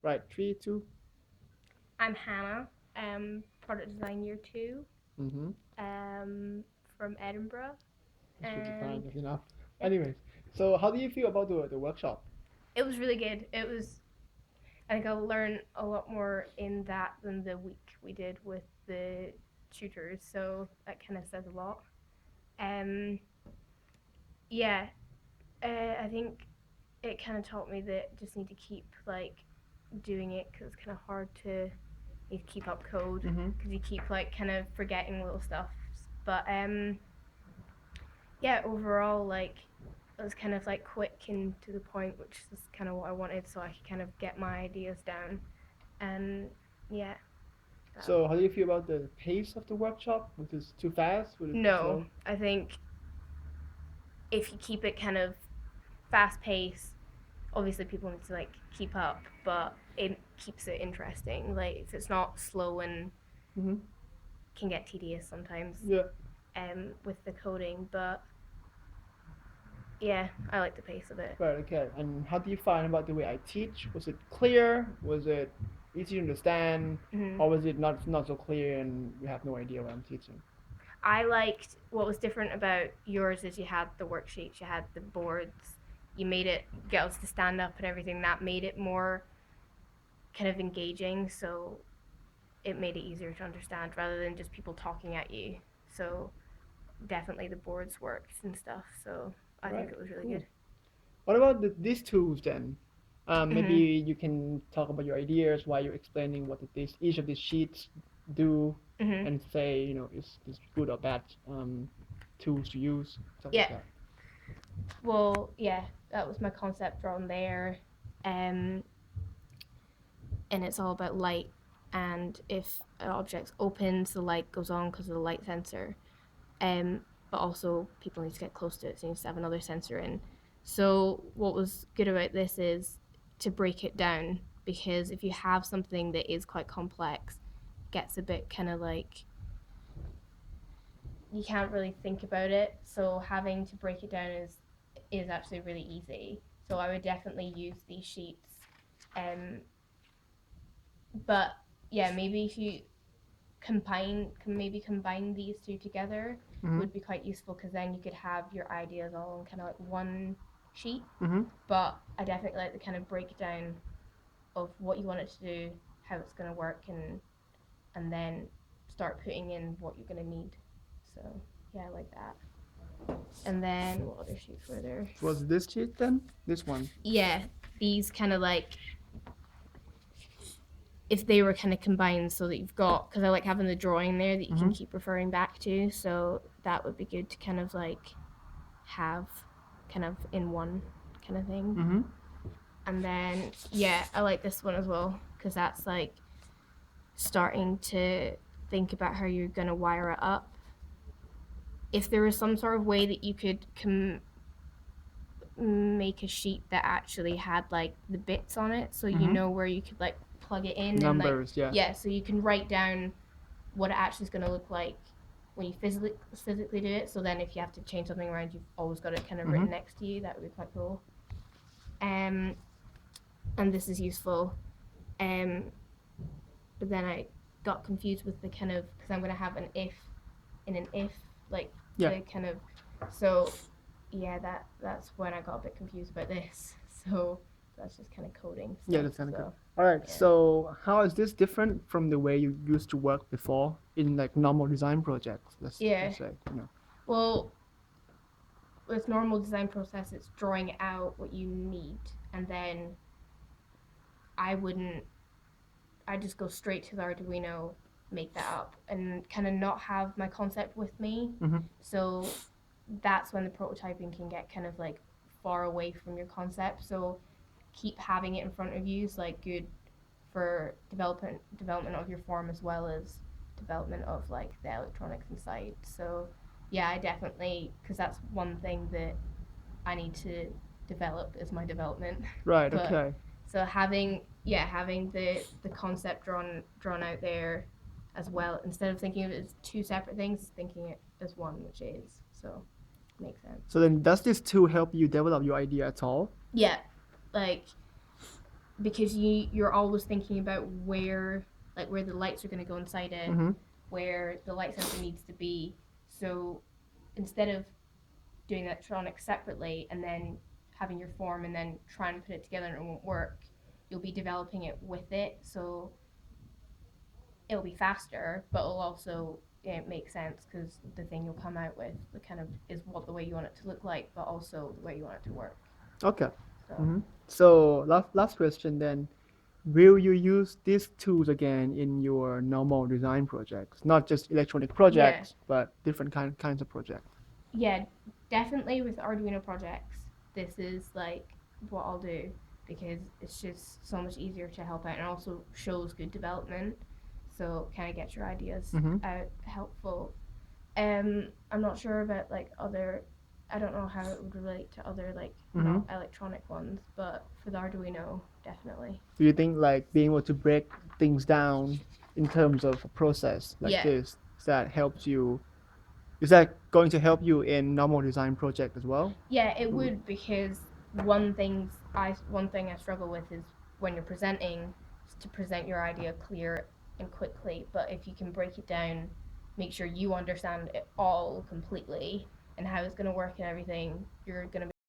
Right, 3, 2. I'm Hannah, product design year 2, Mm-hmm. from Edinburgh, That's really fine. and That's enough. yep, Anyways, so how do you feel about the workshop? it was really good. I think I learned a lot more in that than the week we did with the tutors, so that kind of says a lot. Um, yeah, I think it kind of taught me that just need to keep like doing it because it's kind of hard to you keep up code Mm-hmm. because you keep like kind of forgetting little stuff. But yeah, overall like it was kind of like quick and to the point, which is kind of what I wanted, so I could kind of get my ideas down. And yeah, that. So how do you feel about the pace of the workshop? Was it too fast? Was it too No, slow? I think if you keep it kind of fast paced, obviously people need to like keep up, but it keeps it interesting. Like if it's not slow and Mm-hmm. can get tedious sometimes Yeah. with the coding, but yeah, I like the pace of it. Right. Okay. And how do you find about the way I teach? Was it clear? Was it easy to understand? Mm-hmm. Or was it not so clear and you have no idea what I'm teaching? I liked what was different about yours is you had the worksheets, you had the boards, you made it get us to stand up and everything. That made it more kind of engaging, so it made it easier to understand rather than just people talking at you. So definitely the boards worked and stuff. So I think Right. it was really Cool. good. What about these tools then? Maybe Mm-hmm. you can talk about your ideas while you're explaining what each of these sheets do, Mm-hmm. and say is this good or bad tools to use, stuff like Yeah. that. Well, yeah, that was my concept drawn there. Um, and it's all about light. And if an object's opens, the light goes on because of the light sensor. But also people need to get close to it, so you need to have another sensor in. So what was good about this is to break it down, because if you have something that is quite complex, it gets a bit kind of like you can't really think about it. So having to break it down is actually really easy. So I would definitely use these sheets. Um, but yeah, maybe if you combine these two together Mm-hmm. would be quite useful because then you could have your ideas all on kind of like one sheet. Mm-hmm. But I definitely like the kind of breakdown of what you want it to do, how it's going to work, and then start putting in what you're going to need. So yeah, I like that. And then what other sheets were there? Was this sheet then? This one. Yeah, these kind of like if they were kind of combined so that you've got, because I like having the drawing there that you Mm-hmm. can keep referring back to, so that would be good to kind of like have kind of in one kind of thing. Mm-hmm. And then yeah, I like this one as well because that's like starting to think about how you're going to wire it up. If there was some sort of way that you could make a sheet that actually had like the bits on it, so you Mm-hmm. know where you could like plug it in and like Numbers, yeah. yeah, so you can write down what it actually is going to look like when you physically do it. So then if you have to change something around, you've always got it kind of Mm-hmm. written next to you. That would be quite cool. Um, and this is useful. Um, but then I got confused with the kind of because I'm going to have an if in an if like Yeah. the kind of so yeah that's when I got a bit confused about this. So that's just kind of coding stuff. Yeah, that's kind of good. So All right. yeah. So how is this different from the way you used to work before in like normal design projects? Yeah. Let's say. Well, with normal design process, it's drawing out what you need, and then I wouldn't. I just go straight to the Arduino, make that up, and kind of not have my concept with me. Mm-hmm. So that's when the prototyping can get kind of like far away from your concept. So keep having it in front of you is like good for development of your form as well as development of like the electronics inside. So yeah, I definitely because that's one thing that I need to develop is my development. Right. But Okay. so having the concept drawn out there as well instead of thinking of it as two separate things, thinking it as one, which is so makes sense. So then, does this tool help you develop your idea at all? Yeah, like because you're always thinking about where the lights are going to go inside it, Mm-hmm. where the light sensor needs to be. So instead of doing electronics separately and then having your form and then trying to put it together and it won't work, you'll be developing it with it. So it'll be faster, but it'll also make sense because the thing you'll come out with the kind of is what the way you want it to look like, but also the way you want it to work. Okay. So Mm-hmm. So last question then. Will you use these tools again in your normal design projects? Not just electronic projects, but different kinds of projects. yeah, definitely with Arduino projects, this is like what I'll do because it's just so much easier to help out and also shows good development. So kind of gets your ideas Mm-hmm. out helpful. I'm not sure about like other. I don't know how it would relate to other like Mm-hmm. not electronic ones, but for the Arduino, definitely. Do you think like being able to break things down in terms of a process like Yeah, this, that helps you? Is that going to help you in normal design project as well? yeah, it would because one thing I struggle with is when you're presenting to present your idea clear and quickly. But if you can break it down, make sure you understand it all completely and how it's going to work and everything, you're going to be